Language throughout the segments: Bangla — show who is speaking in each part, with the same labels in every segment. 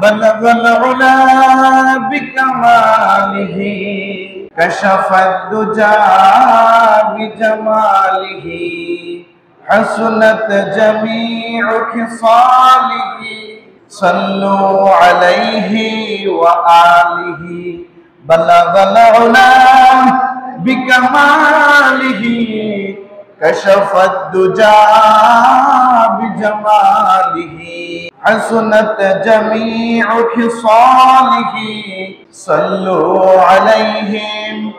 Speaker 1: بلغ العلا بكماله كشف الدجى بجماله حسنت جميع خصاله صلوا عليه وآله بلغ العلا بكماله كشف الدجى بجماله حسنت جميع خصاله صلوا عليهم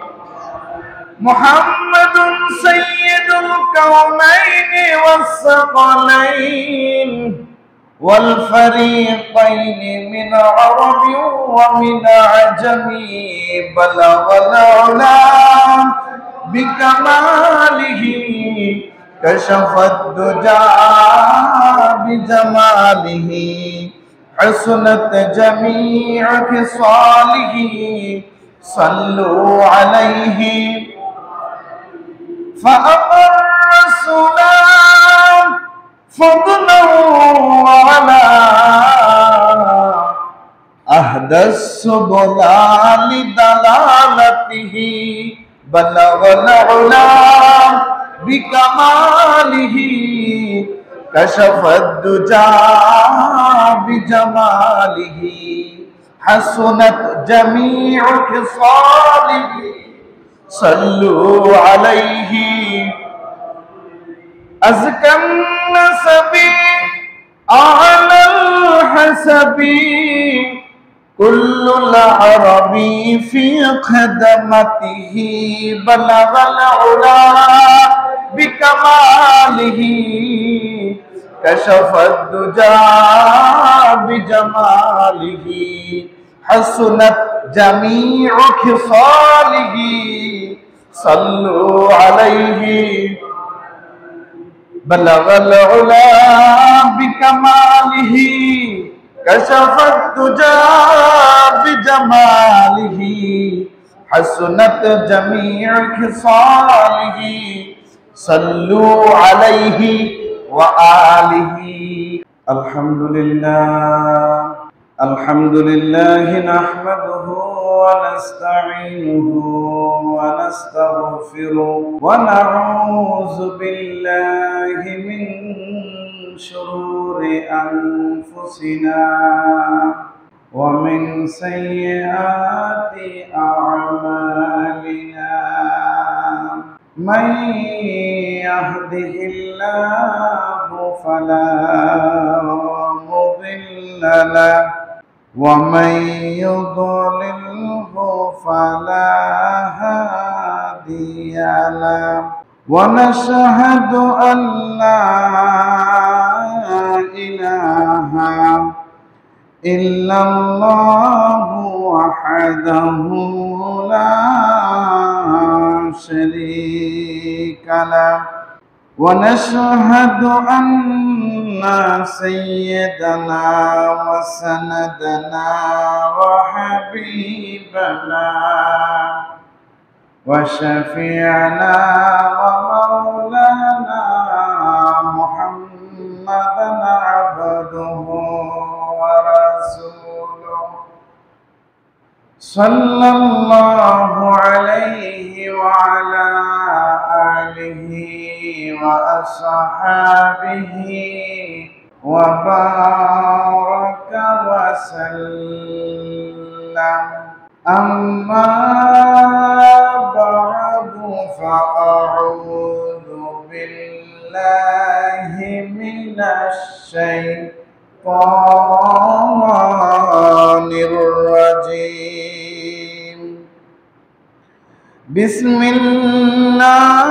Speaker 1: محمد سيد الكونين والثقلين والفريقين من عرب ومن عجم بلغ العلا بكماله كشف الدجى بجماله حسنت جميع خصاله صلوا عليه فأقر السلام فضلا وعلا أهدى السبل لدلالته بلغ العلا بكماله كشف الدجى بجماله حسنت جميع خصاله صلوا عليه أزكى النسب أعلى الحسب كل العرب في خدمته بلغ العلا بكماله كشف الدجى بجماله حسنت جميع خصاله صلوا عليه بلغ العلا بكماله كشف الدجى بجماله حسنت جميع خصاله صلوا عليه وآله الحمد لله نحمده ونستعينه ونستغفره ونعوذ بالله من شرور أنفسنا ومن سيئات أعمالنا من يهده الله فلا مضل له ومن يضلله فلا هادي له ونشهد أن لا إله إلا الله وحده لا شريك له ونشهد أن سيدنا وسندنا وحبيبنا وشفيعنا ومولانا محمدا عبده ورسوله صلى الله عليه وعلى آله وأصحابه وبارك وسلم أما بعد فأعوذ بالله من الشيطان الرجيم بسم الله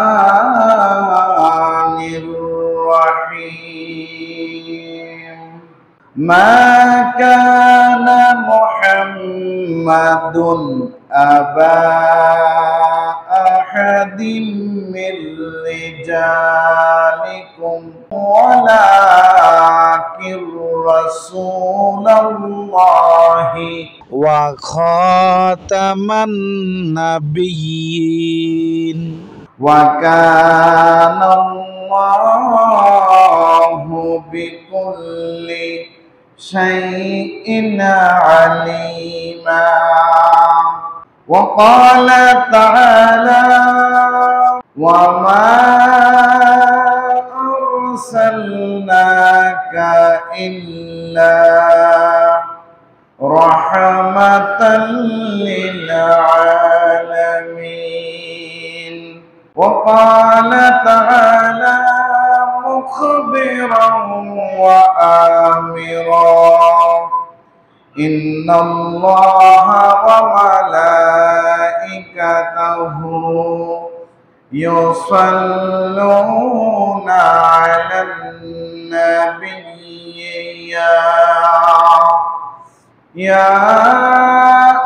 Speaker 1: الرحمن الرحيم ما كان محمد أبا أحد من رجالكم ولكن رسول الله وخاتم النبيين وكان Allahu bikulli shay'in alima. Wa qala ta'ala wa ma arsalnaka illa rahmatan lil alamin. Wa qala ta'ala mukhbiran wa amiran inna Allaha wa malaikatahu yusalluna 'alan nabiyyi ya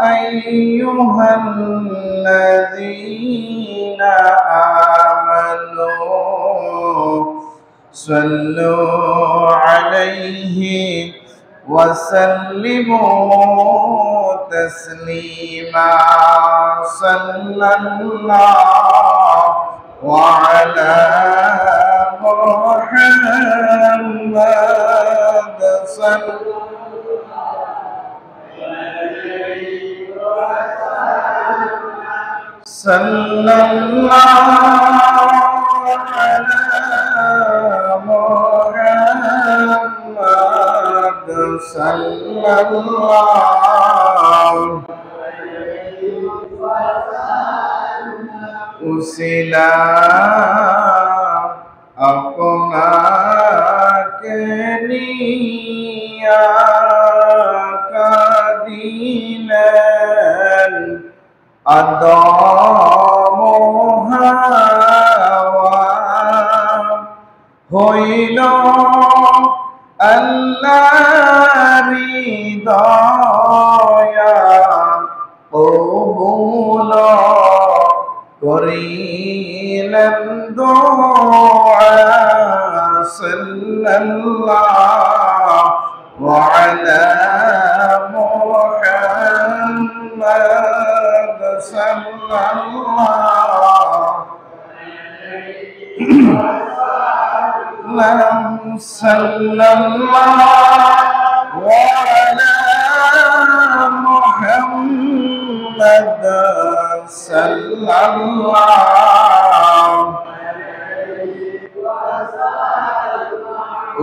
Speaker 1: ayyuhalladzina amanu sallu 'alaihi wa sallimu taslima. Sallallahu ala Muhammad sallallahu ala Muhammad sallallahu usila আপনাকে নিয়া কাদিলেন আদম হাওয়া হইল আল্লাহরি দয়া কবুল করিলেন দোয়া সাল্লাল্লাহু আলা মুহাম্মাদ সাল্লাল্লাহু আলা মুহাম্মাদ সাল্লাল্লাহু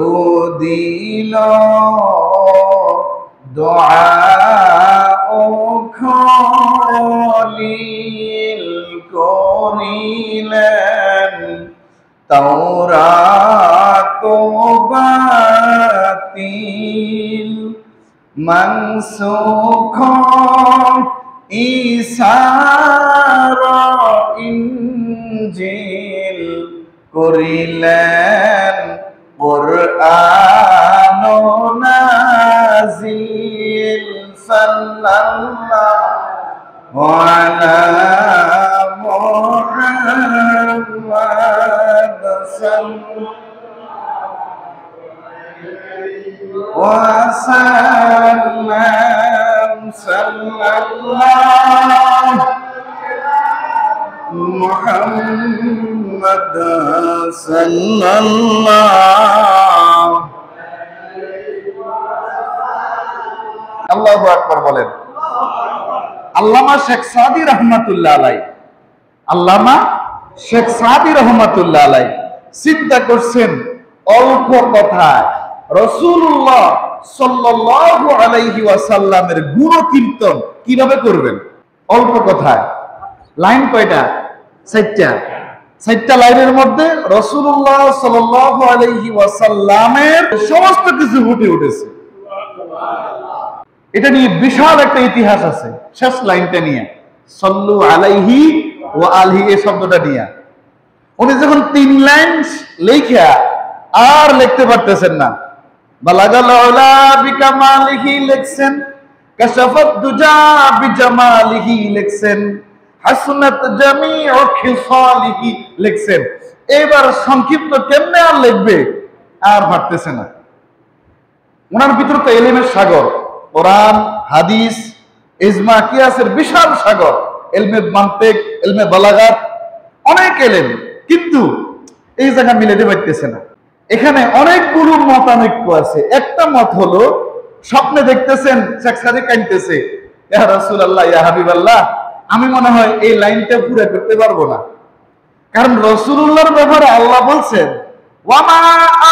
Speaker 1: ও দিল দোয়া ও খলিল করিলেন তাওরাত ও বাতিল মানসুখ ঈসার ইনজিল করিলেন কুরআন নাজিল সাল্লাল্লাহু আলা মুহাম্মাদ সাল্লাল্লাহু ওয়া সাল্লাম সাল্লাল্লাহু মুহাম্মাদ সাল্লাল্লাহু আল্লাহু আকবার বলেন। আল্লামা শেখ সাদি রহমাতুল্লাহ আলাইহি, আল্লামা শেখ সাদি রহমাতুল্লাহ আলাইহি চিন্তা করছেন অল্প কথায় রাসূলুল্লাহ সাল্লাল্লাহু আলাইহি ওয়াসাল্লামের গুণকীর্তন কিভাবে করবেন। অল্প কথায় লাইন কয়টা? চারটা লাইনের মধ্যে রাসূলুল্লাহ সাল্লাল্লাহু আলাইহি ওয়াসাল্লামের সমস্ত কিছু ফুটে উঠেছে। এটা নিয়ে বিশাল একটা ইতিহাস আছে। শেষ লাইনটা নিয়ে সাল্লু আলাইহি ওয়া আলিহি এই শব্দটা নিয়ে উনি যখন 3 লাইন লেখা আর লিখতে পারতেছেন না, বালাগাল উলা বিকামালিহি লিখছেন, কাশাফাত দুজা বিজামালিহি লিখছেন, হাসনাত জামিউ খিসালিহি লিখছেন। এবার সংক্ষিপ্ত কেমনে আর লিখবে আর পারতেছে না। ওনার ভিতরে তো ইলমের সাগর, কোরআন হাদিস ইজমা কিয়াসের বিশাল সাগর, ইলমে মানতিক ইলমে বালাগাত অনেক ইলম, কিন্তু এই জায়গা মিলাতে পারতেছে না। এখানে অনেকগুলো মতানৈক্য আছে। একটা মত হলো স্বপ্নে দেখতেছেন শেখ সাদিক কাঁদতেছে, ইয়া রাসূলুল্লাহ ইয়া হাবিবাল্লাহ, আমি মনে হয় এই লাইনটা পুরো করতে পারবো না, কারণ রাসূলুল্লাহর ব্যাপারে আল্লাহ বলছেন ওয়ামা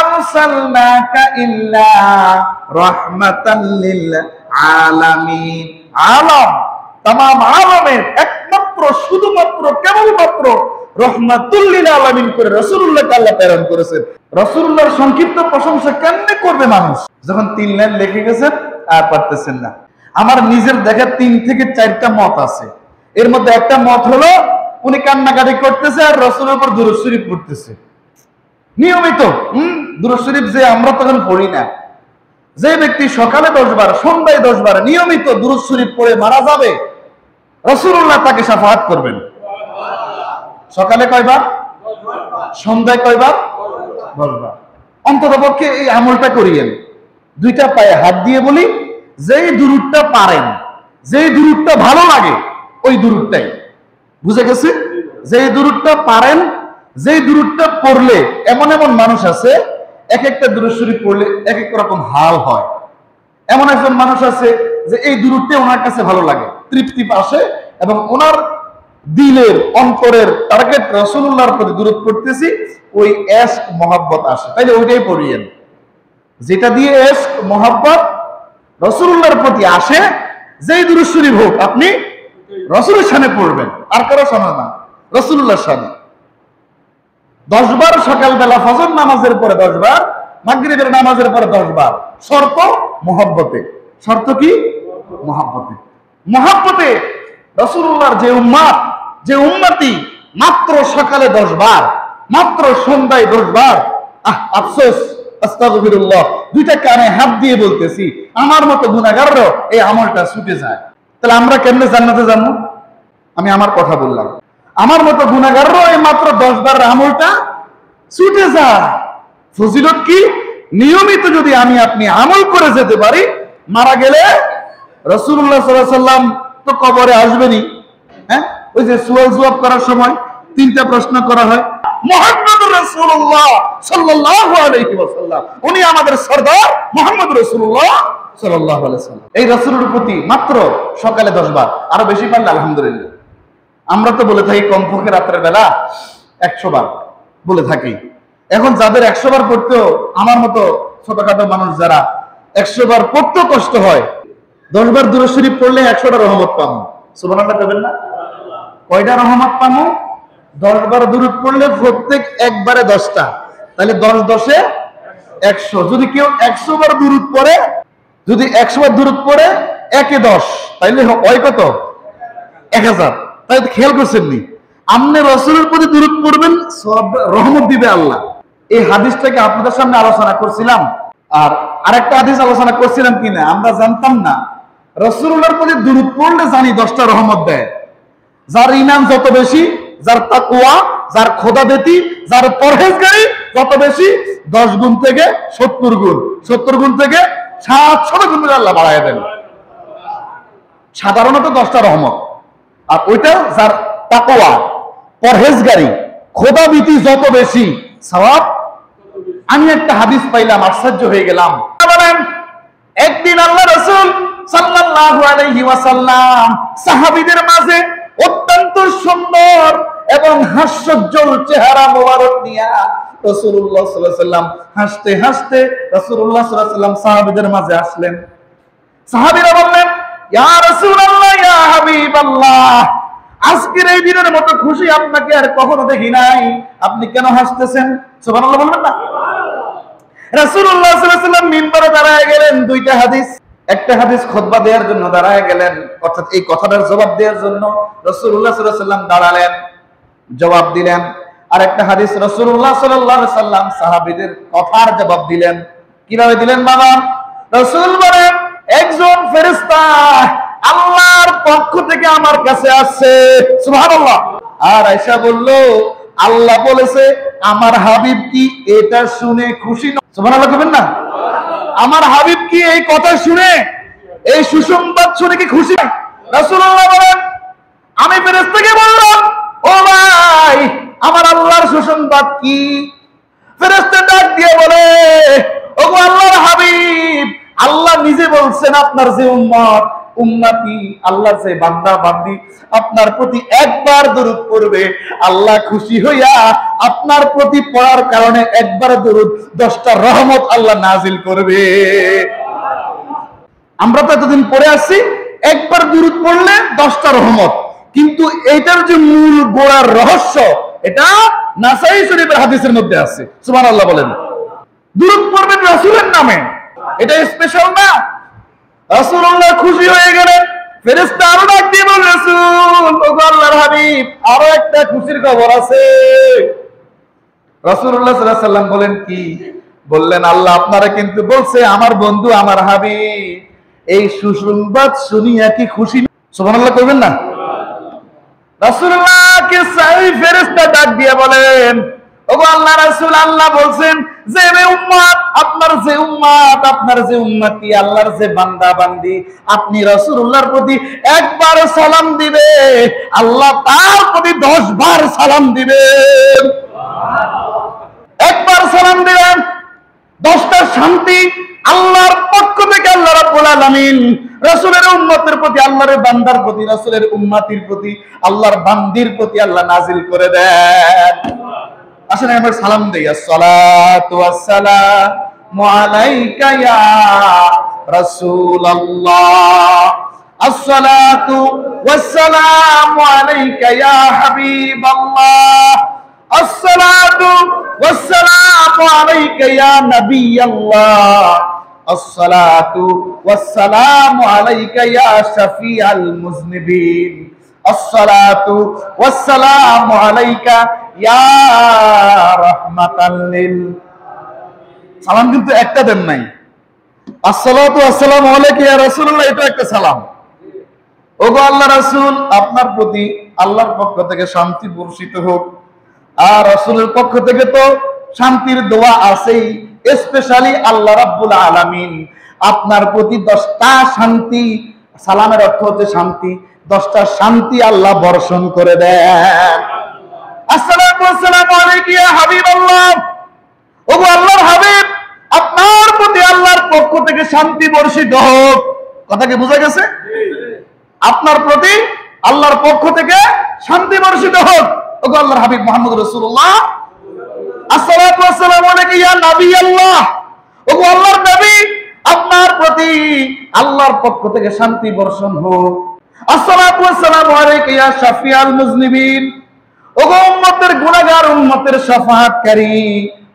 Speaker 1: আরসালনাকা ইল্লা রাহমাতাল লিল আলামিন। আলাম, তামাম আলামের একমাত্র শুধুমাত্র কেবলমাত্র রহমাতুল লিল আলামিন করে রাসূলুল্লাহকে আল্লাহ প্রেরণ করেছেন। রাসূলুল্লাহর সংক্ষিপ্ত প্রশংসা কেমনে করবে মানুষ যখন 3 লাইন লিখে গেছেন আর পারতেছেন না? আমার নিজের দেখা 3 থেকে 4টা মত আছে। এর মধ্যে একটা মত হলো উনি কান্নাকাটি করতেছে আর রাসূলের উপর দুরূদ শরীফ পড়তেছে নিয়মিত। দুরূদ শরীফ যে আমরা তখন পড়ি না, যে ব্যক্তি সকালে 10 বার সন্ধ্যায় 10 বার নিয়মিত দুরূদ শরীফ পড়ে মারা যাবে, রাসূলুল্লাহ তাকে শাফাআত করবেন। সকালে কয়বার? সন্ধ্যায় কয়বার? 10 বার। অন্তত পক্ষে এই আমলটা করিয়েন। 2টা পায়ে হাত দিয়ে বলি, যেই দুরূদটা পারেন, যেই দুরূদটা ভালো লাগে ওই দুরূদটাই। বুঝে গেছে? যেই দুরূদটা পারেন, যেই দুরূদটা পড়লে এমন এমন মানুষ আছে এক একটা দুরূদ শরীফ পড়লে এক এক রকম হাল হয়। এমন একজন মানুষ আছে যে এই দুরূদটা ওনার কাছে ভালো লাগে, তৃপ্তি আসে এবং ওনার দিলের অন্তরের টার্গেট রাসূলুল্লাহর প্রতি দুরূদ পড়তেছি, ওই ইশক মহব্বত আসে, তাইলে ওইটাই পড়িয়েন। যেটা দিয়ে ইশক মহব্বত রাসূলুল্লাহর প্রতি আসে, যেই দুরূদ শরীফ হোক আপনি রাসূলের শানে পড়বেন, আর কারো শানে না, রাসূলুল্লাহর শানে। 10 বার সকালবেলা ফজর নামাজের পরে 10 বার, মাগরিবের নামাজের পরে 10 বার। শর্ত মহব্বতে। শর্ত কি? মহব্বতে। মহব্বতে রাসূলুল্লাহর যে উম্মত, যে উম্মতি মাত্র সকালে 10 বার, মাত্র সন্ধ্যায় 10 বার। আফসোস, আস্তাগফিরুল্লাহ, 2টা কানে হাত দিয়ে বলতেছি, আমার মতো গুনাহগারও এই আমলটা ছুটে যায়। তাহলে আমরা কেমনে জান্নাতে যাব? আমি আমার কথা বললাম, আমার মতো গুনাহগারও এই মাত্র 10 বার আমলটা ছুটে যায়। ফজিলত কি? নিয়মিত যদি আমি আপনি আমল করে যেতে পারি, মারা গেলে রাসূলুল্লাহ সাল্লাল্লাহু আলাইহি ওয়াসাল্লাম তো কবরে আসবেনই। হ্যাঁ, ওই যে সুয়াল জবাব করার সময় 3টা প্রশ্ন করা হয়, মুহাম্মদুর রাসূলুল্লাহ সাল্লাল্লাহু আলাইহি ওয়াসাল্লাম, উনি আমাদের সরদার মুহাম্মদ রাসূলুল্লাহ সাল্লাল্লাহু আলাইহি ওয়াসাল্লাম। এই রাসূলের প্রতি মাত্র সকালে 10 বার, আরো বেশি পারলে আলহামদুলিল্লাহ। আমরা তো বলে থাকি কমপক্ষে রাতের বেলা 100 বার বলে থাকি। এখন যাদের 100 বার পড়তেও আমার মতো ছোটখাটো মানুষ যারা 100 বার পড়তেও কষ্ট হয়, 10 বার দুরূদ শরীফ পড়লে 100টা রহমত পাবো। সুবহানাল্লাহ বলবেন না? কয়টা রহমত পাবো? 10 বার দুরূদ পড়লে প্রত্যেক একবারে 10টা, তাহলে 10 10 এ 100। যদি কেউ 100 বার দুরূদ পড়ে, যদি 100 বার দুরূদ পড়ে 1 এ 10, তাইলে হয় কত? 1000। তাই তো খেয়াল করছেন নি? আপনি রাসূলের প্রতি দুরূদ পড়বেন, সব রহমত দিবে আল্লাহ। এই হাদিসটাকে আপনাদের সামনে আলোচনা করছিলাম, আর আরেকটা হাদিস আলোচনা করছিলাম কিনা আমরা জানতাম না। রাসূলুল্লাহর প্রতি দুরূদ পড়লে জানি 10টা রহমত দেয়। যার ঈমান যত বেশি, যার তাকওয়া, যার খোদাভীতি, যার পরহেজগারি যত বেশি, 10 গুণ থেকে 70 গুণ, 70 গুণ থেকে 700 গুণ আল্লাহ বাড়ায় দেন। সাধারণত 10টা রহমত। আর ওইটা যার তাকওয়া, পরহেজগারি, খোদাভীতি যত বেশি, সওয়াব। আমি একটা হাদিস পাইলাম, আশ্চর্য হয়ে গেলাম। বলেন, একদিন আল্লাহ রাসূল সাল্লাল্লাহু আলাইহি ওয়াসাল্লাম সাহাবীদের মাঝে অত্যন্ত সুন্দর এবং হাস্যোজ্জ্বল চেহারা মোবারক নিয়া রাসূলুল্লাহ সাল্লাল্লাহু আলাইহি ওয়াসাল্লাম হাসতে হাসতে রাসূলুল্লাহ সাল্লাল্লাহু আলাইহি ওয়াসাল্লাম সাহাবীদের মাঝে আসলেন। সাহাবীরা বললেন, ইয়া রাসূলুল্লাহ, ইয়া হাবিবাল্লাহ, আজকের এই দিনের মতো খুশি আপনাকে আর কখনো দেখি নাই, আপনি কেন হাসতেছেন? সুবহানাল্লাহ বলবেন না? রাসূলুল্লাহ সাল্লাল্লাহু আলাইহি ওয়াসাল্লাম মিম্বারে দাঁড়ায় গেলেন। 2টা হাদিস, একটা হাদিস খুতবা দেওয়ার জন্য দাঁড়ায় গেলেন, অর্থাৎ এই কথাটার জবাব দেওয়ার জন্য রাসূলুল্লাহ সাল্লাল্লাহু আলাইহি ওয়াসাল্লাম দাঁড়ালেন, জবাব দিলেন। আর একটা হাদিস রাসূলুল্লাহ সাল্লাল্লাহু আলাইহি ওয়াসাল্লাম সাহাবীদের কথার জবাব দিলেন। কিভাবে দিলেন বাবা? রাসূল বলেন, একজন ফেরেশতা আল্লাহর পক্ষ থেকে আমার কাছে আসছে, সুবহানাল্লাহ। আর আয়েশা বলল, আল্লাহ বলেছে আমার হাবিব কি এটা শুনে খুশি না? সুবহানাল্লাহ বলবেন না? আমার হাবিব কি এই কথা শুনে, এই সুসংবাদ শুনে কি খুশি? রাসূলুল্লাহ বলেন, আমি ফেরেশতাকে বললাম, ও ভাই, আমার আল্লাহর সুসংবাদ কি? নিজে বলছেন আপনার যে উম্মত উম্মতি আল্লাহর যে বান্দা বান্দি আপনার প্রতি একবার দরুদ পড়বে, আল্লাহ খুশি হইয়া আপনার প্রতি পড়ার কারণে একবার দরুদ 10টা রহমত আল্লাহ নাজিল করবে। আমরা তো এতদিন পড়ে আসছি একবার দরুদ পড়লে 10টা রহমত, কিন্তু এটার যে মূল গোড়ার রহস্য এটা নাসাই শরীফের হাদিসের মধ্যে আছে। সুবহানাল্লাহ বলেন। দরুদ পড়বেন রাসূলের নামে, এটা স্পেশাল না? রাসূলুল্লাহ খুশি হয়ে গেলেন, ফেরেশতা আরো ডাক দিয়ে বলল, রাসূল ওগো আল্লাহর হাবিব আরো একটা খুশির খবর আছে। রাসূলুল্লাহ সাল্লাল্লাহু আলাইহি ওয়াসাল্লাম বলেন কি? বললেন আল্লাহ আপনারা কিন্তু বলছে আমার বন্ধু আমার হাবিব এই সুসংবাদ শুনিয়া কি খুশি? সুবহানাল্লাহ করবেন না? রাসূলুল্লাহকে সাই ফেরেশতা ডাক দিয়ে বলেন, ওগো আল্লাহ রাসূল আল্লাহ বলছেন যে উম্মত আপনার যে উম্মত আপনার যে উম্মতি আল্লাহর যে বান্দা বান্দি আপনি রাসূলুল্লাহর প্রতি একবার সালাম দিবে, আল্লাহ তার প্রতি 10 বার সালাম দিবেন। একবার সালাম দিবেন 10টা শান্তি আল্লাহর পক্ষ থেকে আল্লাহ রাব্বুল আলামিন রাসূলের উম্মতের প্রতি আল্লাহর বান্দার প্রতি রাসূলের উম্মতির প্রতি আল্লাহর বান্দির প্রতি আল্লাহ নাজিল করে দেন। আসলে আমরা সালাম দেই, আসসালাতু ওয়াসসালামু আলাইকা ইয়া রাসূলুল্লাহ, আসসালাতু ওয়াসসালামু আলাইকা ইয়া হাবিবাল্লাহ, আসসালাতু ওয়াসসালামু আলাইকা ইয়া নাবিয়াল্লাহ, আসসালাতু ওয়াসসালামু আলাইকা ইয়া শাফিআল মুযনিবিন, আসসালাতু ওয়াসসালামু আলাইকা ইয়া রাহমাতাল লিল। সালাম কিন্তু একটা দেন নাই, আসসালাতু ওয়াসসালামু আলাইকা ইয়া রাসূলুল্লাহ এটা একটা সালাম। ওগো আল্লাহ রাসূল আপনার প্রতি আল্লাহর পক্ষ থেকে শান্তি বর্ষিত হোক, আর রাসূলের পক্ষ থেকে তো শান্তির দোয়া আছেই, স্পেশালি আল্লাহ রাব্বুল আলামিন আপনার প্রতি 10টা শান্তি, সালামের অর্থ হচ্ছে শান্তি, 10টা শান্তি আল্লাহ বর্ষণ করে দেন। আসসালাতু ওয়াসসালামু আলাইকা ইয়া হাবিবাল্লাহ, ওগো আল্লাহর হাবিব আপনার প্রতি আল্লাহর পক্ষ থেকে শান্তি বর্ষিত হোক। কথা কি বোঝা গেছে? আপনার প্রতি আল্লাহর পক্ষ থেকে শান্তি বর্ষিত হোক, ওগো আল্লাহর হাবিব মুহাম্মদ রাসূলুল্লাহ। আসসালাতু ওয়াসসালামু আলাইকা ইয়া নাবিয়াল্লাহ, ওগো আল্লাহর নবী আপনার প্রতি আল্লাহর পক্ষ থেকে শান্তি বর্ষণ হোক। আসসালাতু ওয়াসসালামু আলাইকা ইয়া শাফিআল মুযনিবিন, ওগো উম্মতের গুনাহগার উম্মতের শাফাআতকারী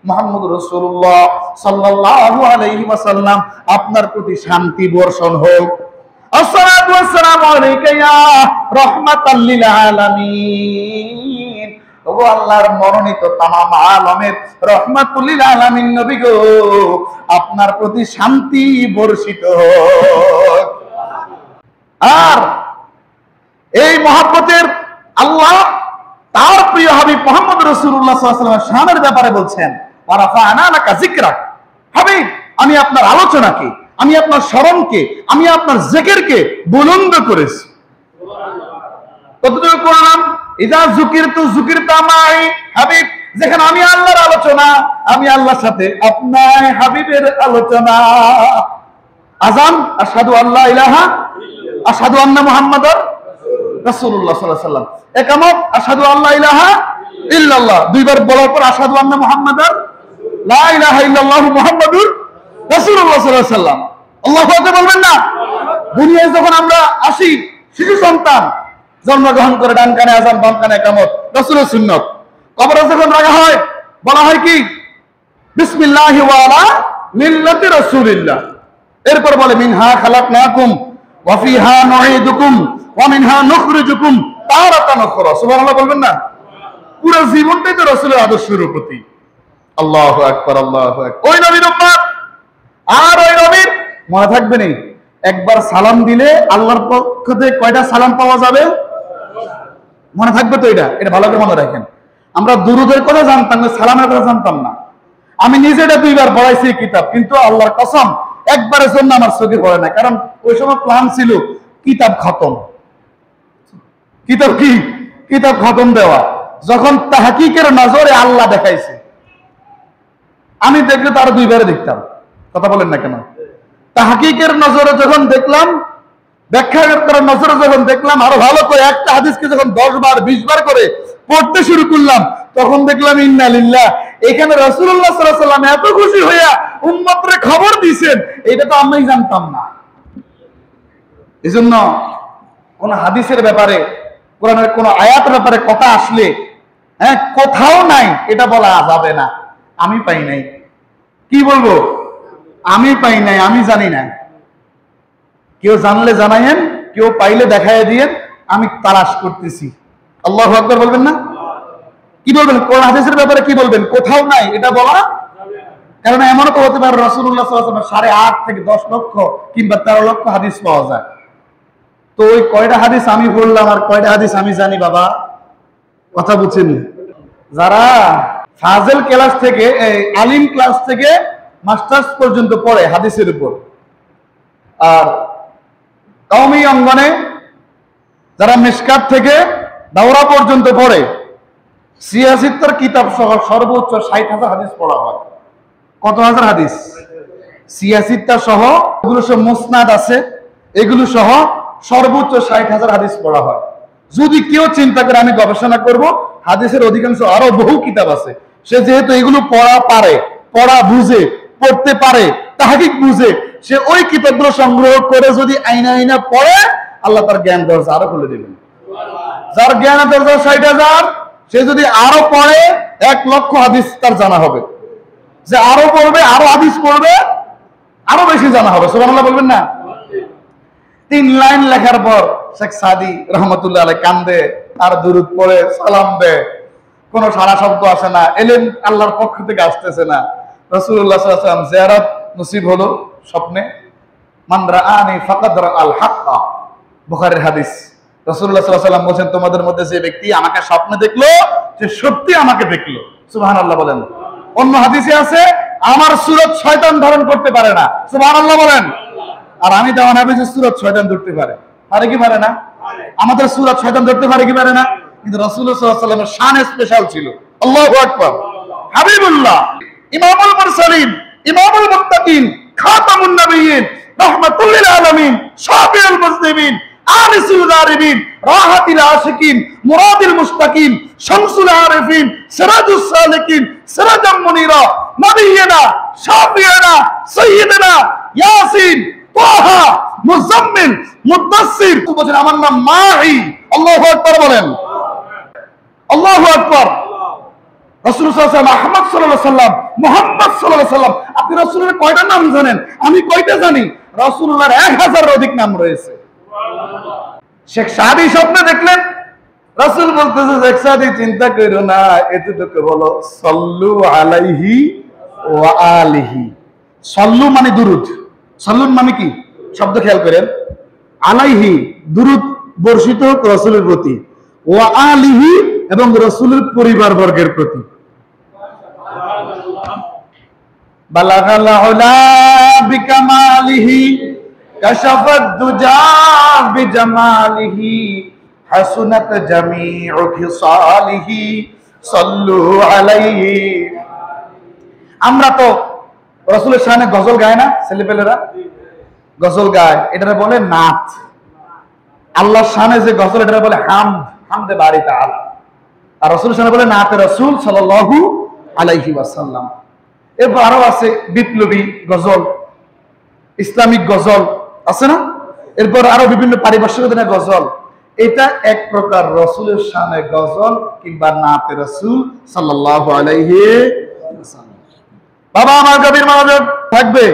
Speaker 1: মুহাম্মদ রাসূলুল্লাহ সাল্লাল্লাহু আলাইহি ওয়াসাল্লাম আপনার প্রতি শান্তি বর্ষণ হোক। আসসালাতু ওয়াসসালামু আলাইকা ইয়া রাহমাতাল লিল আলামিন, ওগো আল্লাহর মনোনীত তামাম আলমের রহমাতুল লিল আলামিন নবী গো আপনার প্রতি শান্তি বর্ষিত হোক। আর এই মহব্বতের আল্লাহ তার প্রিয় হাবিব মুহাম্মদ রাসূলুল্লাহ সাল্লাল্লাহু আলাইহি ওয়াসাল্লামের শানের ব্যাপারে বলছেন, ওয়া রাফা'না লাকা যিকরাক, হাবিব আমি আপনার আলোচনাকে, আমি আপনার স্মরণকে, আমি আপনার জিকিরকে বুলন্দ করেছি। কতটুকু করলাম? ইযা যুকিরতু যুকিরতা মাই, হাবিব যেখানে আমি আল্লাহর আলোচনা, আমি আল্লাহর সাথে আপনার হাবিবের আলোচনা। আযান আশহাদু আল্লা ইলাহা আশহাদু আন্না মুহাম্মাদার রাসূলুল্লাহ সাল্লাল্লাহু আলাইহি ওয়াসাল্লাম, ইকামত আশহাদু আল্লা ইলাহা ইল্লাল্লাহ, দুইবার বলার পর আশহাদু আন্না মুহাম্মাদার লা ইলাহা ইল্লাল্লাহু মুহাম্মাদুর রাসূলুল্লাহ সাল্লাল্লাহু আলাইহি ওয়াসাল্লাম। আল্লাহু আকবার বলবেন না? দুনিয়ায় যখন আমরা আসি শিশু সন্তান জন্মগ্রহণ করে ডান কানে আযান বাম কানে ইকামত, রাসূলের সুন্নাত। কবরে যখন রাখা হয় বলা হয় কি? বিসমিল্লাহি ওয়া আলা মিল্লাতি রাসূলিল্লাহ, এরপর বলে মিনহা খালাকনাকুম ওয়া ফিহা নুঈদুকুম ওয়া মিনহা নুখরিজুকুম তারাতান উখরা। সুবহানাল্লাহ বলবেন না? পুরো জীবনটাই তো রাসূলের আদর্শের প্রতি। আল্লাহু আকবার, আল্লাহু আকবার। ওই নবীর উম্মত আর ওই নবীর মনে থাকবে না, একবার সালাম দিলে আল্লাহর পক্ষ থেকে কয়টা সালাম পাওয়া যাবে? মনে থাকবে তো? এটা ভালো করে মনে রাখেন। আমরা দুরুদের কথা জানতাম না, সালামের কথা জানতাম না। আমি নিজে এটা 2বার পড়াইছি কিতাব, কিন্তু আল্লাহর কসম একবারের জন্য আমার চোখে পড়ে না, কারণ ওই সময় প্ল্যান ছিল কিতাব খতম। কিতাব কি? কিতাব খতম দেওয়া। যখন তাহকিকের নজরে আল্লাহ দেখাইছে, আমি দেখলে তো আরো 2বারে দেখতাম। কথা বলেন না কেন? তাহকিকের নজরে যখন দেখলাম, ব্যাখ্যা করার নজরে যখন দেখলাম, আরো ভালো করে একটা হাদিসকে যখন 10 বার 20 বার করে পড়তে শুরু করলাম, তখন দেখলাম ইন্না লিল্লাহ, এখানে রাসূলুল্লাহ সাল্লাল্লাহু আলাইহি ওয়াসাল্লাম এত খুশি হইয়া উম্মতরে খবর দিয়েছেন, এটা তো আমি জানতাম না। এজন্য কোন হাদিসের ব্যাপারে, কোরআনের কোন আয়াতের ব্যাপারে কথা আসলে কোথাও নাই এটা বলা যাবে না আমি পাই নাই। কি বলবো? আমি পাই নাই, আমি জানি না। কেউ জানলে জানাইয়েন, কেউ পাইলে দেখায় দিয়েন, আমি তালাশ করতেছি। আল্লাহু আকবার বলবেন না? কি বলবেন? কোরআন হাদিসের ব্যাপারে কি বলবেন? কোথাও নাই এটা বলা, কারণ এমনও তো হতে পারে রাসূলুল্লাহ সাল্লাল্লাহু আলাইহি ওয়াসাল্লাম 8.5 থেকে 10 লক্ষ কিংবা 13 লক্ষ হাদিস পাওয়া যায়। তো ওই কয়টা হাদিস আমি পড়লাম আর কয়টা হাদিস আমি জানি বাবা? কথা বুঝছেন? যারা ফাজেল ক্লাস থেকে, আলিম ক্লাস থেকে মাস্টার্স পর্যন্ত পড়ে হাদিসের উপর, আর কওমি অঙ্গনে যারা মিশকাত থেকে দাওরা পর্যন্ত পড়ে, 76 কিতাব সহ সর্বোচ্চ 60,000 হাদিস পড়া হয়। কত হাজার হাদিস? 86টা সহ, এগুলো সব মুসনাদ আছে, এগুলো সহ সর্বোচ্চ 60,000 হাদিস পড়া হয়। যদি কেউ চিন্তা করে আমি গবেষণা করব, হাদিসের অধিকাংশ আরো বহু কিতাব আছে, সে যেহেতু এগুলো পড়া পারে, পড়া বুঝে, পড়তে পারে, তাহকিক বুঝে, সে ওই কিতাবগুলো সংগ্রহ করে যদি আইনা আইনা পড়ে, আল্লাহ তার জ্ঞান দরজা আরো খুলে দেবেন। যার জ্ঞান দরজা 60,000, সে যদি আরো পড়ে 1 লক্ষ হাদিস তার জানা হবে। যে আরো পড়বে, আরো হাদিস পড়বে, আরো বেশি জানা হবে। সুবহানাল্লাহ বলবেন না? 3 লাইন লেখার পর শেখ সাদি রহমতুল্লাহ আলাইহি কান্দে আর দুরূদ পড়ে সালাম দেয়, কোনো সারা শব্দ আসে না, এলেম আল্লাহর পক্ষ থেকে আসতেছে না। রাসূলুল্লাহ সাল্লাল্লাহু আলাইহি ওয়াসাল্লাম জিয়ারত নসিব হলো স্বপ্নে, মান রাআনি ফাকাদ রাআল হাক্কা, বুখারীর হাদিস। রাসূলুল্লাহ সাল্লাল্লাহু আলাইহি ওয়াসাল্লাম বলেন, তোমাদের মধ্যে যে ব্যক্তি আমাকে স্বপ্নে দেখলো, সে সত্যি আমাকে দেখলো। সুবহানাল্লাহ বলেন। অন্য হাদিসে আছে, আমার সূরত শয়তান ধারণ করতে পারে না। সুবহানাল্লাহ বলেন। আর আমি তো আমার হাদিসে সূরত শয়তান ধরতে পারে। পারে কি পারে না? আমাদের সূরত শয়তান ধরতে পারে কি পারে না? কিন্তু রাসূলুল্লাহ সাল্লাল্লাহু আলাইহি ওয়াসাল্লামের শান স্পেশাল ছিল। আল্লাহু আকবার। হাবিবুল্লাহ, ইমামুল মুরসালিন, ইমামুল মুত্তাকিন, খাতামুন নবিয়্যিন, রাহমাতুল লিল আলামিন, শাফিউল মুসলিমিন, আনিসুল গারিবিন, রাহাতিল আশিকিন, মুরাদিল মুস্তাকিন, শামসুল আরিফিন, সিরাজুস সালিকিন, সিরাজাম মুনিরা, নবিয়্যিনা, শাফিয়িনা, সাইয়্যিদিনা ইয়াসিন, তাহা, মুজাম্মিল, মুদাসসির। বলেন আমার নাম মাহি। আল্লাহু আকবার বলেন। আল্লাহু আকবার। রাসূলুল্লাহ সাল্লাল্লাহু আলাইহি ওয়াসাল্লাম, আহমদ সাল্লাল্লাহু আলাইহি ওয়াসাল্লাম, মুহাম্মদ সাল্লাল্লাহু আলাইহি ওয়াসাল্লাম। আপনি রাসূলের কয়টা নাম জানেন? আমি কয়টা জানি? রাসূলুল্লাহর 1000 এর অধিক নাম রয়েছে। শেখ সাদি স্বপ্নে দেখলেন, রাসূল বলতেছে, শেখ সাদি চিন্তা করো না, এতটুকু বলো, সাল্লু আলাইহি ওয়া আলিহি। সাল্লু মানে দুরূদ, সাল্লুন মানে কি? শব্দ খেয়াল করেন। আলাইহি দুরূদ বর্ষিত হোক রাসূলের প্রতি, ওয়া আলিহি এবং রাসূলের পরিবার বর্গের প্রতি। বালাগাল উলা বিকামালিহি, কাশাফাদ দুজা বিজামালিহি, হাসুনাত জামিউ খিসালিহি, সাল্লু আলাইহি। আমরা তো রাসূলের শানে গজল গায় না? ছেলেপেলেরা গজল গায়, এটারে বলে নাত। আল্লাহর শানে যে গজল, এটারে বলে হামদ, হামদে বারি তাআলা। আর রাসূলের শানে বলে নাতে রাসূল সাল্লাল্লাহু আলাইহি ওয়াসাল্লাম। এরপর আরো আছে বিপ্লবী গজল, ইসলামিক গজল আছে না? এরপর আরো বিভিন্ন পারিভাষিক গজল। এটা এক প্রকার রাসূলের শানে গজল কিংবা নাতে রাসূল সাল্লাল্লাহু আলাইহি ওয়াসাল্লাম। বাবা আমার গভীর মনোযোগ থাকবে।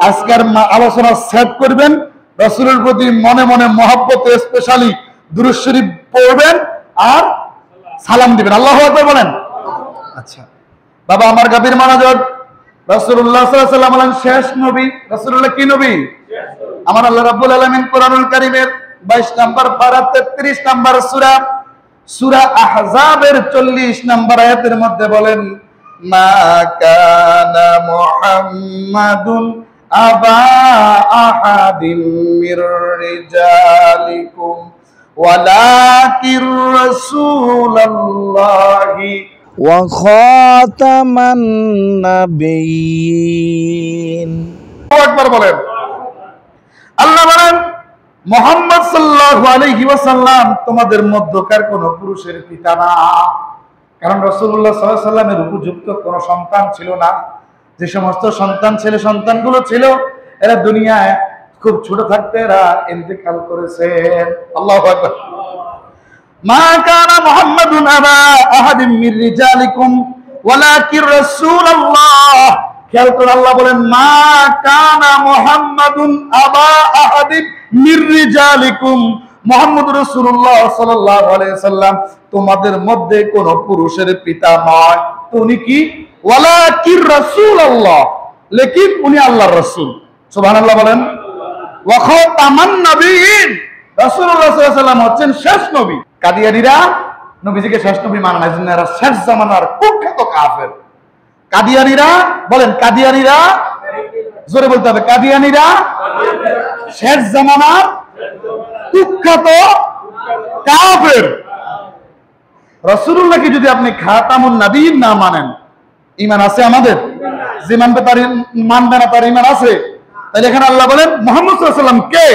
Speaker 1: আজকের আলোচনা সেট করবেন, রাসূলের প্রতি মনে মনে মহব্বত, স্পেশালি দুরূদ শরীফ পড়বেন আর সালাম দিবেন। আল্লাহু আকবার বলেন। আচ্ছা বাবা আমার গভীর মনোযোগ। রাসূলুল্লাহ সাল্লাল্লাহু আলাইহি ওয়াসাল্লাম হলেন শেষ নবী। রাসূলুল্লাহ কি নবী? আমার আল্লাহ রাব্বুল আলামিন কোরআনুল কারীমের 22 নম্বর পারা 33 নম্বর সূরা, সূরা আহজাবের 40 নম্বর আয়াতের মধ্যে বলেন, মা কানা মুহাম্মাদুন আবা আহাদিম মির রিজালিকুম ওয়ালাকির রাসূলুল্লাহি ওয়া খাতামান নাবিয়্যিন। আকবার বলেন। আল্লাহ বলেন মুহাম্মদ সাল্লাল্লাহু আলাইহি ওয়াসাল্লাম তোমাদের মধ্যকার কোন পুরুষের পিতা না, কারণ রাসূলুল্লাহ সাল্লাল্লাহু আলাইহি ওয়াসাল্লামের উপযুক্ত কোন সন্তান ছিল না। যে সমস্ত সন্তান ছেলে সন্তানগুলো ছিল এরা দুনিয়ায় খুব ছোট থাকতে এরা ইন্তেকাল করেছেন। আল্লাহু আকবার। মা কানা মুহাম্মাদুন আবা আহাদিম মির রিজালিকুম ওয়ালাকির রাসূলুল্লাহ। খেয়াল করে আল্লাহ বলেন মা কানা মুহাম্মাদুন আবা আহাদিম মির রিজালিকুম, মুহাম্মদ রাসূলুল্লাহ সাল্লাল্লাহু আলাইহি ওয়াসাল্লাম তোমাদের মধ্যে কোন পুরুষের পিতা নয়। তো উনি কি? ওয়ালাকির রাসূলুল্লাহ, লেকিন উনি আল্লাহর রাসূল। সুবহানাল্লাহ বলেন। ওয়া খাতামান নবিয়্যিন, রাসূলুল্লাহ সাল্লাল্লাহু আলাইহি ওয়াসাল্লাম হচ্ছেন শেষ নবী। কাদিয়ানীরা নবীজিকে শেষ নবী মানে না, এরা শেষ জামানার কুখ্যাত কাফের। কাদিয়ানীরা বলেন, কাদিয়ানীরা জোরে বলতে হবে, কাদিয়ানীরা শেষ জামানার কুখ্যাত কাফের। রাসূলুল্লাহকে যদি আপনি খাতামুন নবিয়্যিন না মানেন, ঈমান আছে আমাদের? যে মানবে তার মানবে না তার ঈমান আছে? তাহলে এখানে আল্লাহ বলেন মুহাম্মদ সাল্লাল্লাহু আলাইহি ওয়াসাল্লাম কে?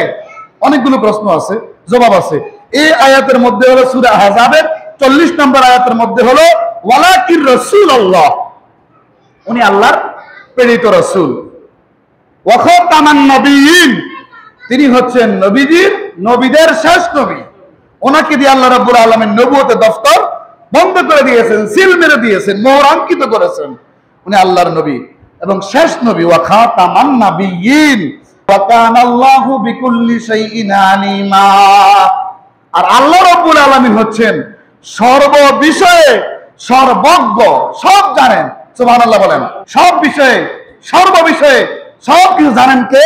Speaker 1: অনেকগুলো প্রশ্ন আছে, জবাব আছে। এই আয়াতের মধ্যে হলো সূরা আহজাবের 40 নম্বর আয়াতের মধ্যে হলো ওয়ালাকির রাসূলুল্লাহ, উনি আল্লাহর প্রেরিত রাসূল। ওয়া খাতামান নবিয়্যিন, তিনি হচ্ছেন নবীজির নবীদের শেষ নবী। ওনাকে দিয়ে আল্লাহ রাব্বুল আলামিন নবুয়তের দফতর বন্ধ করে দিয়েছেন, সিল মেরে দিয়েছেন, মোহর অঙ্কিত করেছেন। উনি আল্লাহর নবী এবং শেষ নবী। ওয়া খাতামান নাবিয়্যিন ওয়া কানাল্লাহু বিকুল্লি শাইইন আলিমা। আর আল্লাহ রাব্বুল আলামিন হচ্ছেন সর্ব বিষয়ে সর্বজ্ঞ, সব জানেন। সুবহানাল্লাহ বলেন। সব বিষয়ে সর্ব বিষয়ে সব কিছু জানেন কে?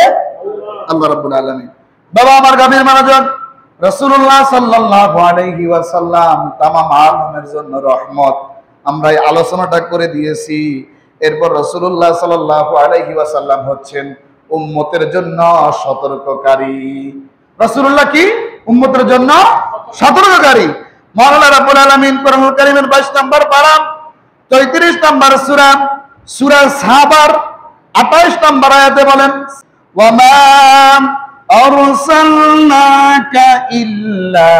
Speaker 1: আল্লাহ রাব্বুল আলামিন। বাবা আমার গাভীর মানাজন, রাসূলুল্লাহ সাল্লাল্লাহু আলাইহি ওয়াসাল্লাম তামাম আলমের জন্য রহমত। আমরা এই আলোচনাটা করে দিয়েছি। এরপর রাসূলুল্লাহ সাল্লাল্লাহু আলাইহি ওয়াসাল্লাম হচ্ছেন উম্মতের জন্য সতর্ককারী। রাসূলুল্লাহ কি? উম্মতের জন্য সতর্ককারী। মওলানা রাব্বুল আলামিন কোরআনুল কারীমের 22 নম্বর পারা 34 নম্বর সূরা, সূরা সাবার 28 নম্বর আয়াতে বলেন ওয়া মা আরসালনাকা ইল্লা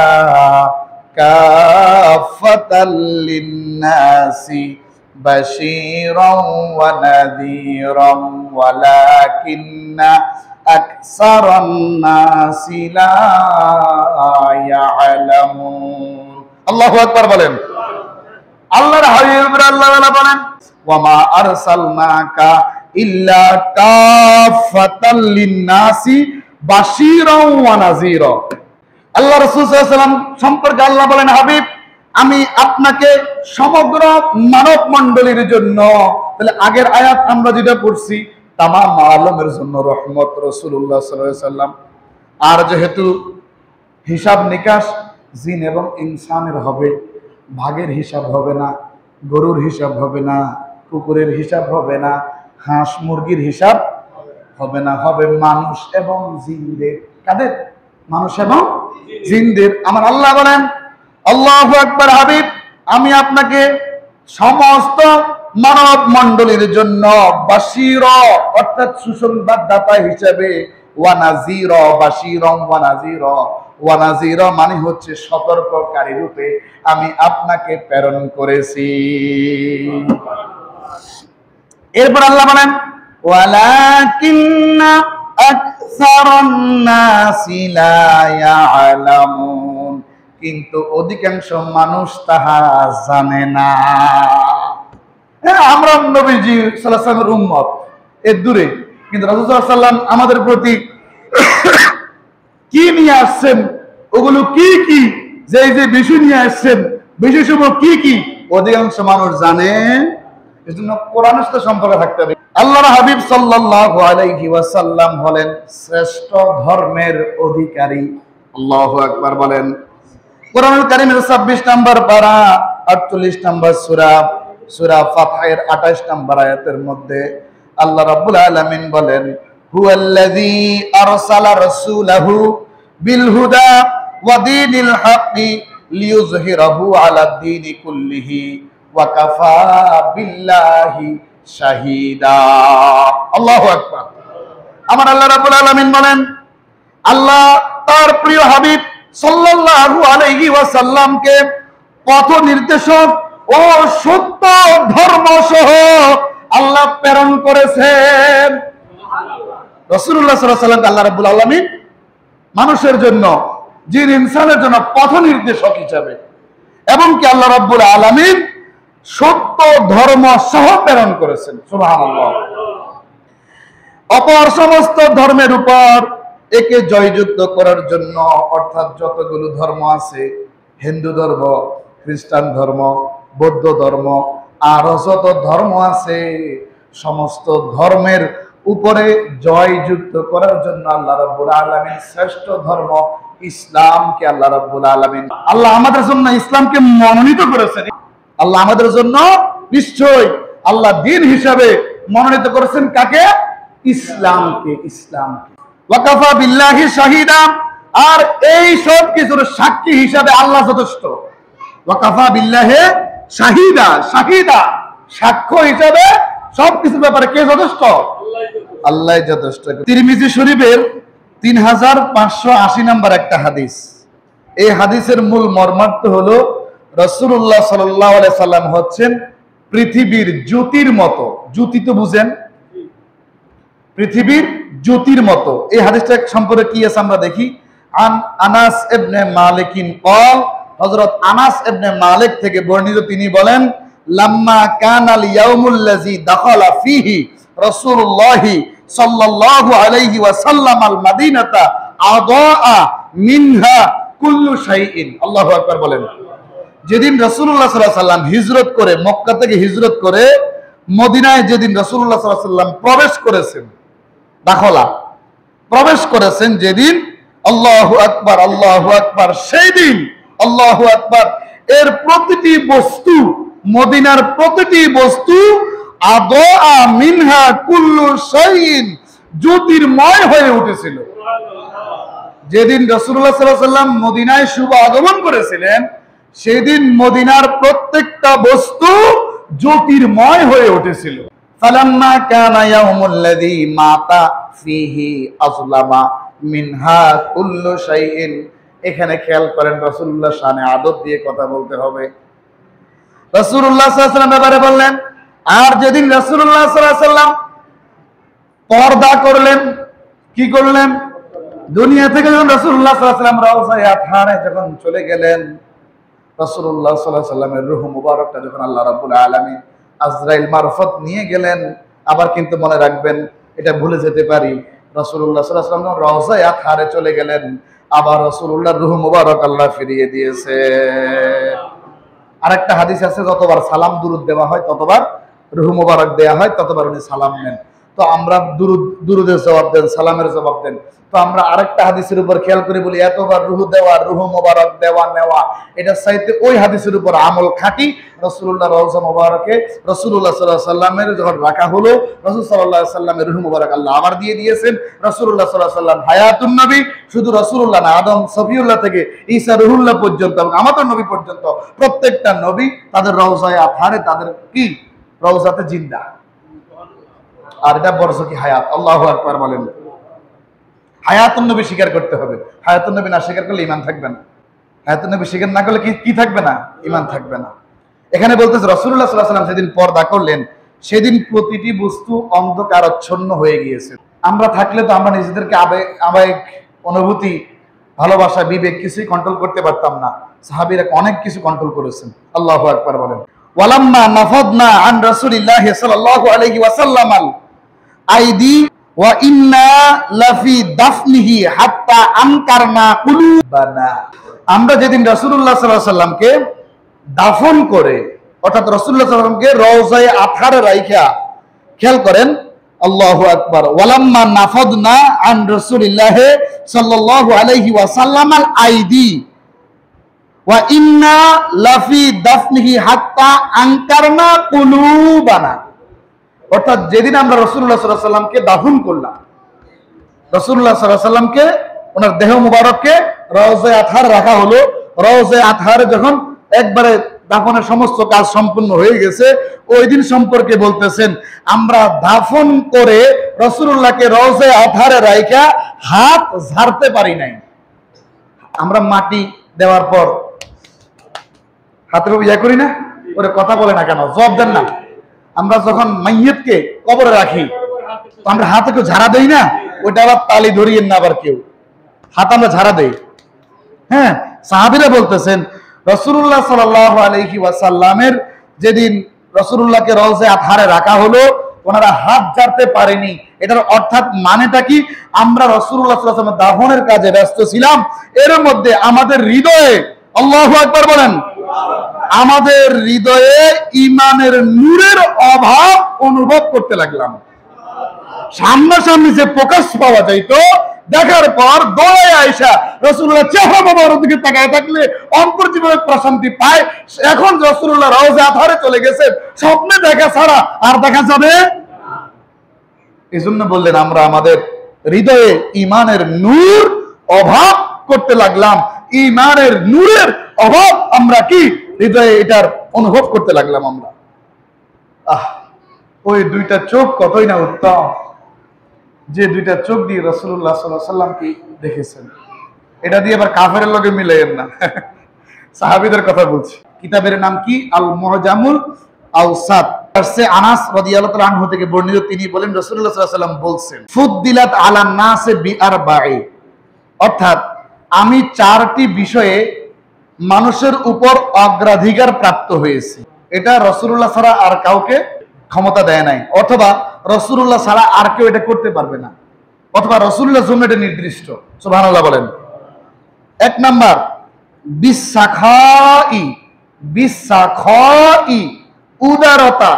Speaker 1: কাফাতাল লিন-নাসি বাশীরাও ওয়া নাযীরাও ওয়ালাকিন্না আকসারান নাসি লা ইয়ালামুন। আল্লাহু আকবার বলেন। আল্লাহর হাবিব আল্লাহ বলেন ওয়া মা আরসালনাকা ইল্লা কাফাতাল লিন-নাসি বাশীরাও ওয়া নাযীরা। আল্লাহ রাসূল সাল্লাল্লাহু আলাইহি ওয়াসাল্লাম সম্পর্কে আল্লাহ বলেন হাবিব আমি আপনাকে সমগ্র মানব মণ্ডলীর জন্য, তাহলে আগের আয়াত আমরা যেটা পড়ছি তামাম আলমের জন্য রহমত রাসূলুল্লাহ সাল্লাল্লাহু আলাইহি ওয়াসাল্লাম। আর যেহেতু হিসাব নিকাশ জিন এবং ইনসানের হবে, ভাগের হিসাব হবে না, গরুর হিসাব হবে না, কুকুরের হিসাব হবে না, হাঁস মুরগির হিসাব হবে না, হবে মানুষ এবং জিনদের। কাদের? মানুষ এবং জিনদের। আমার আল্লাহ বলেন আল্লাহু আকবার হাবিব আমি আপনাকে সমস্ত মানব মণ্ডলীর জন্য বাশীরা অর্থাৎ সুসংবাদদাতা হিসেবে ওয়া নাযীরা, বাশীরা ওয়া নাযীরা, ওয়া নাযীরা মানে হচ্ছে সতর্ককারী রূপে আমি আপনাকে প্রেরণ করেছি। এরপর আল্লাহ বলেন ওয়ালাকিন্না আকসারান নাসি লা ইয়ালামুন, কিন্তু অধিকাংশ মানুষ তাহা জানে না। আমরা নবীজি সাল্লাল্লাহু আলাইহি ওয়াসাল্লামের উম্মত, এর দূরে, কিন্তু রাসূল সাল্লাল্লাহু আলাইহি ওয়াসাল্লাম আমাদের প্রতি কি নিয়ে আসছেন, ওগুলো কি কি, যে বিষয় নিয়ে আসছেন, বিষয়সমূহ কি কি, অধিকাংশ মানুষ জানে। এজন্য কোরআনের সাথে সম্পর্ক থাকতে হবে। আল্লাহর হাবিব সাল্লাল্লাহু আলাইহি ওয়াসাল্লাম হলেন শ্রেষ্ঠ ধর্মের অধিকারী। আল্লাহু আকবার বলেন। কোরআনুল কারীমের 26 নম্বর পারা 48 নম্বর সূরা, সূরা ফাতহের 28 নম্বর আয়াতের মধ্যে আল্লাহ রাব্বুল আলামিন বলেন হুয়াল্লাযী আরসালা রাসূলাহু বিল হুদা ওয়া দীনিল হাক্কি লিইয়ুযহিরাহু আলাদ দীনি কুল্লিহি ওয়া কাফা বিল্লাহি শাহীদা। আল্লাহু আকবার। আমার আল্লাহ রাব্বুল আলামিন বলেন আল্লাহ তার প্রিয় হাবিব সাল্লাল্লাহু আলাইহি ওয়াসাল্লামকে পথ নির্দেশক ও সত্য ধর্ম সহ আল্লাহ প্রেরণ করেছেন। রাসূলুল্লাহ সাল্লাল্লাহু আলাইহি ওয়াসাল্লাম আল্লাহ রাব্বুল আলামিন মানুষের জন্য, জিন ইনসানের জন্য পথ নির্দেশক হিসাবে এবং কি আল্লাহ রাব্বুল আলামিন সত্য ধর্ম সহ প্রেরণ করেছেন। সুবহানাল্লাহ। অপর সমস্ত ধর্মের উপর একে জয়যুক্ত করার জন্য, অর্থাৎ যতগুলো ধর্ম আছে, হিন্দু ধর্ম, খ্রিস্টান ধর্ম, বৌদ্ধ ধর্ম, আরো যত ধর্ম আছে, সমস্ত ধর্মের উপরে জয়যুক্ত করার জন্য আল্লাহ রাব্বুল আলামিন শ্রেষ্ঠ ধর্ম ইসলামকে আল্লাহ আমাদের জন্য ইসলামকে মনোনীত করেছেন। আল্লাহ আমাদের জন্য নিশ্চয় আল্লাহ দ্বীন হিসাবে মনোনীত করেছেন কাকে? ইসলামকে। ওয়াকাফা বিল্লাহি শাহিদা, আর এই সব কিছুর সাক্ষী হিসাবে আল্লাহ যথেষ্ট। ওয়াকাফা বিল্লাহি শাহিদা, সাক্ষ্য হিসাবে সবকিছুর ব্যাপারে কে যথেষ্ট? আল্লাহ যথেষ্ট। তিরমিজি শরীফের 3580 নম্বর একটা হাদিস। এই হাদিসের মূল মর্মার্থ হলো রাসূলুল্লাহ সাল্লাল্লাহু আলাইহি সাল্লাম হচ্ছেন পৃথিবীর জ্যোতির মতো। জ্যোতি তো বুঝেন, পৃথিবীর জ্যোতির মতো। এই হাদিসটা সম্পর্কে কি আছে আমরা দেখি। আনাস ইবনে মালিকিন قال, হযরত আনাস ইবনে মালিক থেকে বর্ণিত, তিনি বলেন, লাম্মা কানাল ইয়াউমুল্লাযী দাখালা ফীহি রাসূলুল্লাহ সাল্লাল্লাহু আলাইহি ওয়াসাল্লাম আল মাদিনাতা আদাআ মিনহা কুল্লু শাইইন। আল্লাহু আকবার বলেন। যেদিন রাসূলুল্লাহ সাল্লাল্লাহু আলাইহি ওয়াসাল্লাম হিজরত করে, মক্কা থেকে হিজরত করে মদিনায় যেদিন রাসূলুল্লাহ সাল্লাল্লাহু আলাইহি ওয়াসাল্লাম প্রবেশ করেছেন, দাখলা প্রবেশ করেছেন যেদিন, আল্লাহু আকবার আল্লাহু আকবার, সেই দিন আল্লাহু আকবার এর প্রতিটি বস্তু, মদিনার প্রতিটি বস্তু আদাআ মিনহা কুল্লু শাইইন, জ্যোতির্ময় হয়ে উঠেছিল। যেদিন রাসূলুল্লাহ সাল্লাল্লাহু আলাইহি ওয়াসাল্লাম মদিনায় শুভ আগমন করেছিলেন, সেদিন মদিনার প্রত্যেকটা বস্তু জ্যোতির্ময় হয়ে উঠেছিল। ফালাম্মা কানা ইয়াউমুল্লাযী মাতা ফীহি আযলামা মিনহা কুল্লু শাইইন। এখানে খেয়াল করেন, রাসূলুল্লাহ শানে আদব দিয়ে কথা বলতে হবে। রাসূলুল্লাহ সাল্লাল্লাহু আলাইহি ওয়াসাল্লাম ব্যাপারে বললেন, আর যেদিন রাসূলুল্লাহ সাল্লাল্লাহু আলাইহি ওয়াসাল্লাম পর্দা করলেন, কি করলেন? দুনিয়া থেকে যখন রাসূলুল্লাহ সাল্লাল্লাহু আলাইহি ওয়াসাল্লাম রওজায়ে আতহারে যখন চলে গেলেন, রাসূলুল্লাহ সাল্লাল্লাহু আলাইহি ওয়াসাল্লামের রূহ মুবারকটা যখন আল্লাহ রাব্বুল আলামিন আজরাইল মারফত নিয়ে গেলেন, আবার কিন্তু মনে রাখবেন, এটা ভুলে যেতে পারি, রাসূলুল্লাহ সাল্লাল্লাহু আলাইহি ওয়াসাল্লাম রওজায়ে আতহারে চলে গেলেন, আবার রাসূলুল্লাহর রূহ মুবারক আল্লাহ ফিরিয়ে দিয়েছে। আরেকটা হাদিস আছে, যতবার সালাম দুরুদ দেওয়া হয় ততবার রূহ মুবারক দেয়া হয়, ততবার উনি সালাম নেন। তো আমরা দুরুদের জবাব দেন, সালামের জবাব দেন। তো আমরা আরেকটা হাদিসের উপর খেয়াল করে বলি, এতবার রূহ দেওয়া, রূহ মুবারক দেওয়া নেওয়া, এটা চাইতে ওই হাদিসের উপর আমল খাঁটি। রাসূলুল্লাহ রওজা মুবারকে রাসূলুল্লাহ সাল্লাল্লাহু আলাইহি ওয়াসাল্লামের যখন রাখা হলো, রাসূল সাল্লাল্লাহু আলাইহি ওয়াসাল্লামের রূহ মুবারক আল্লাহ আবার দিয়ে দিয়েছেন। রাসূলুল্লাহ সাল্লাল্লাহু আলাইহি ওয়াসাল্লাম হায়াতুন নবী, শুধু রাসূলুল্লাহ না, আদম সফিউল্লাহ থেকে ঈসা রুহুল্লাহ পর্যন্ত এবং আমাদের নবী পর্যন্ত প্রত্যেকটা নবী তাদের রওজায়ে আতহারে তাদের কি রওজাতে জিন্দা। আর এটা বরজকি হায়াত। আল্লাহু আকবার বলেন। হায়াতুন নবী স্বীকার করতে হবে। হায়াতুন নবী না স্বীকার করলে ঈমান থাকবে না। হায়াতুন নবী স্বীকার না করলে কি থাকবে না? ঈমান থাকবে না। এখানে বলতেছে রাসূলুল্লাহ সাল্লাল্লাহু আলাইহি ওয়াসাল্লাম যেদিন পর্দা করলেন, সেদিন প্রতিটি বস্তু অন্ধকারাচ্ছন্ন হয়ে গিয়েছে। আমরা থাকলে তো আমরা নিজেদেরকে আবেগ, অনুভূতি, ভালোবাসা, বিবেক কিছুই কন্ট্রোল করতে পারতাম না। সাহাবীরা অনেক কিছু কন্ট্রোল করেছেন। আল্লাহু আকবার বলেন। ওয়ালাম্মা নাফাদনা আন রাসূলিল্লাহি সাল্লাল্লাহু আলাইহি ওয়াসাল্লাম আল আইদি ওয়া ইন্না লাফি দাফনিহি হাত্তা আনকারনা কুলুবানা। আমরা যেদিন রাসূলুল্লাহ সাল্লাল্লাহু আলাইহি ওয়াসাল্লামকে দাফন করে, অর্থাৎ রাসূলুল্লাহ সাল্লাল্লাহু আলাইহি ওয়াসাল্লামকে রওজায়ে আতহারে রাইখা, খেয়াল করেন, আল্লাহু আকবার, ওয়ালাম্মা নাফাদনা আন রাসূলিল্লাহি সাল্লাল্লাহু আলাইহি ওয়াসাল্লাম আল আইদি ওয়া ইন্না লাফি দাফনিহি হাত্তা আনকারনা কুলুবানা। অর্থাৎ যেদিন আমরা রাসূলুল্লাহ সাল্লাল্লাহু আলাইহি ওয়াসাল্লামকে দাফন করলাম, রাসূলুল্লাহ সাল্লাল্লাহু আলাইহি ওয়াসাল্লামকে, ওনার দেহ মুবারককে রওজায়ে আতহারে রাখা হলো। রওজায়ে আতহারে যখন একবারে দাফনের সমস্ত কাজ সম্পূর্ণ হয়ে গেছে, ওই দিন সম্পর্কে বলতেছেন, আমরা দাফন করে রাসূলুল্লাহকে রওজায়ে আতহারে রাইখা হাত ঝাড়তে পারি নাই। আমরা মাটি দেওয়ার পর হাতের ইয়া করি না, ওরে কথা বলে না কেন, জবাব দেন না। আমরা যখন মাইয়িতকে কবরে রাখি তো আমরা হাতে কেউ ঝাড়া দেই না, ওইটা আবার তালি ধরিয়েন না আবার কেউ, হাত আমরা ঝাড়া দেই। হ্যাঁ, সাহাবীরা বলতেছেন রাসূলুল্লাহ সাল্লাল্লাহু আলাইহি ওয়াসাল্লামের যেদিন রাসূলুল্লাহকে রওজা আতহারে রাখা হলো, ওনারা হাত ঝাড়তে পারেনি। এটার অর্থাৎ মানেটা কি, আমরা রাসূলুল্লাহ সাল্লাল্লাহু আলাইহি ওয়াসাল্লামের দাফনের কাজে ব্যস্ত ছিলাম, এর মধ্যে আমাদের হৃদয়ে, আল্লাহু আকবার বলেন, আমাদের হৃদয়ে ঈমানের নূরের অভাব অনুভব করতে লাগলাম। সামনাসামনি যে প্রকাশ পাওয়া যাইতো, দেখার পর দৌড়ে আয়েশা রাসূলুল্লাহ চেহারা মোবারকের দিকে তাকায় থাকলে অন্তর জীবনে প্রশান্তি পায়। এখন রাসূলুল্লাহ রওজা আতহারে চলে গেছেন, স্বপ্নে দেখা ছাড়া আর দেখা যাবে। এজন্য বললেন আমরা আমাদের হৃদয়ে ঈমানের নূর অভাব করতে লাগলাম। ঈমানের নূরের অভাব আমরা কি হৃদয়ে এটার অনুভব করতে লাগলাম আমরা। ওই দুইটা চোখ কতই না উত্তম, যে দুইটা চোখ দিয়ে রাসূলুল্লাহ সাল্লাল্লাহু আলাইহি ওয়াসাল্লামকে দেখেছেন। এটা দিয়ে আবার কাফেরের লগে মিলাইয়েন না, সাহাবীদের কথা বলছি। কিতাবের নাম কি? আল মুআজামুল আওসাত। আনাস রাদিয়াল্লাহু তাআলা আনহু থেকে বর্ণিত, তিনি বলেন রাসূলুল্লাহ সাল্লাল্লাহু আলাইহি ওয়াসাল্লাম বলছেন, ফুদ্দিলাত আলান নাসে বিআরবাঈ, অর্থাৎ আমি চারটি বিষয়ে মানুষের উপর অগ্রাধিকার প্রাপ্ত হয়েছে। এটা রাসূলুল্লাহ ছাড়া আর কাউকে ক্ষমতা দেয় নাই, অথবা রাসূলুল্লাহ ছাড়া আর কেউ এটা করতে পারবে না, অথবা রাসূলুল্লাহর জন্য এটা নির্দিষ্ট। সুবহানাল্লাহ বলেন। এক নাম্বার বিসাখাই, উদারতা।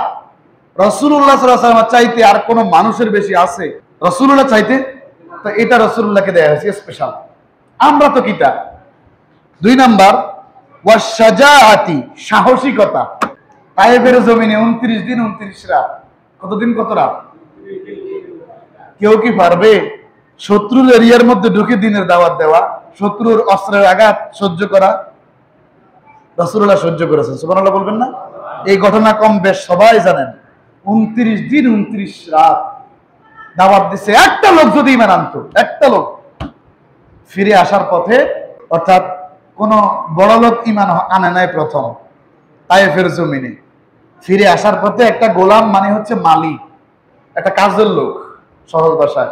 Speaker 1: রাসূলুল্লাহ সাল্লাল্লাহু আলাইহি ওয়াসাল্লাম চাইতে আর কোন মানুষের বেশি আছে রাসূলুল্লাহ চাইতে? তো এটা রাসূলুল্লাহকে দেয়া হয়েছে স্পেশাল, আমরা তো কিটা। দুই নাম্বার ওয়াশজাআতি, সাহসিকতা। তায়েফের জমিনে 29 দিন 29 রাত, কতদিন কত রাত? কেউ কি পারবে শত্রুর এরিয়ার মধ্যে ঢুকে দিনের দাওয়াত দেওয়া, শত্রুর অস্ত্রের আঘাত সহ্য করা? রাসূলুল্লাহ সহ্য করেছেন, সুবহানাল্লাহ বলবেন না? এই ঘটনা কম বেশ সবাই জানেন। 29 দিন 29 রাত দাওয়াত দিছে। একটা লোক যদি ঈমান আনতো, একটা লোক ফিরে আসার পথে, অর্থাৎ কোন বড় লোক ঈমান আনে নাই প্রথম তায়েফের জমিনে, ফিরে আসার পথে একটা গোলাম মানে হচ্ছে মালি, একটা কাজের লোক সহজ ভাষায়,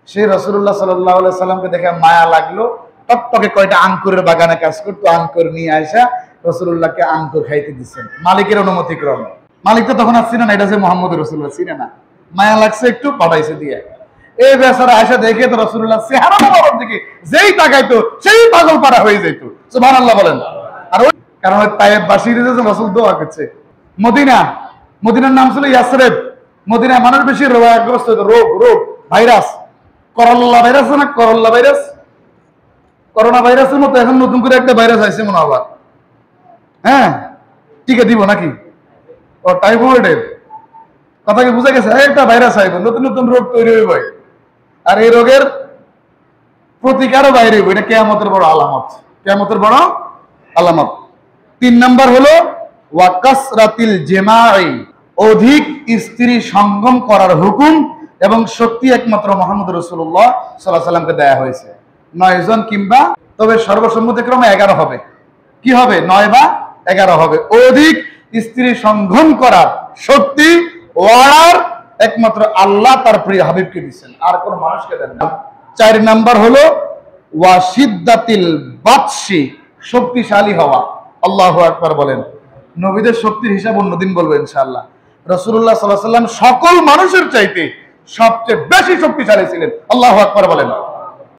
Speaker 1: সে রাসূলুল্লাহ সাল্লাল্লাহু আলাইহি সাল্লামকে দেখে মায়া লাগলো, টকটকে কয়টা আঙ্কুরের বাগানে কাজ করতো, আঙ্কুর নিয়ে আয়সা রাসূলুল্লাহকে আঙ্কুর খাইতে দিচ্ছেন মালিকের অনুমতি ক্রমে। মালিক তো তখন আর চিনে না এটা যে মুহাম্মদ রাসূলুল্লাহ, চিনে না, মায়া লাগছে একটু পাঠাইছে দিয়ে। এই বেচারা আয়সা দেখে তো রাসূলুল্লাহ চেহারা মোবারক দিকে যেই তাকাইতো সেই পাগল পাড়া হয়ে যেত। সুবহানাল্লাহ বলেন। আর ওই কারণ তায়েফ বাসীদের যে রাসূল দোয়া করছে। মদিনার নাম ছিল ইয়াসরিব। মদিনায় মানুষ বেশি রোগগ্রস্ত, রোগ ভাইরাস, করোনা ভাইরাস না, করোনা ভাইরাস, করোনা ভাইরাসের মতো এখন নতুন করে একটা ভাইরাস আইছে মনে আবার। হ্যাঁ, টিকা দিব নাকি? ও টাইফয়েডের কথা কি বুঝা গেছে? একটা ভাইরাস আইব, নতুন নতুন রোগ তৈরি হইব, আর এই রোগের প্রতিকারও বাইরে হইব। এটা কিয়ামতের বড় আলামত, কিয়ামতের বড় আলামত। 3 নাম্বার হলো ওয়াকাসরাতিল জিমাই, অধিক স্ত্রী সঙ্গম করার হুকুম এবং শক্তি একমাত্র মুহাম্মদ রাসূলুল্লাহ সাল্লাল্লাহু আলাইহি ওয়াসাল্লামকে দেয়া হয়েছে। 9 জন কিংবা, তবে সর্বসম্মতিক্রমে 11 হবে। কি হবে? 9 বা 11 হবে। অধিক স্ত্রী সঙ্গম করার শক্তি ওয়ার একমাত্র আল্লাহ তার প্রিয় হাবিবকে দিয়েছেন, আর কোন মানুষকে দেন না। 4 নাম্বার হলো ওয়াশিদ্দাতিল বাতশি, শক্তিশালী হওয়া। আল্লাহু আকবার বলেন। নবীদের শক্তির হিসাব অন্যদিন বলবো ইনশাআল্লাহ। রাসূলুল্লাহ সাল্লাল্লাহু আলাইহি ওয়াসাল্লাম সকল মানুষের চাইতে সবচেয়ে বেশি শক্তিশালী ছিলেন। আল্লাহু আকবার বলেন।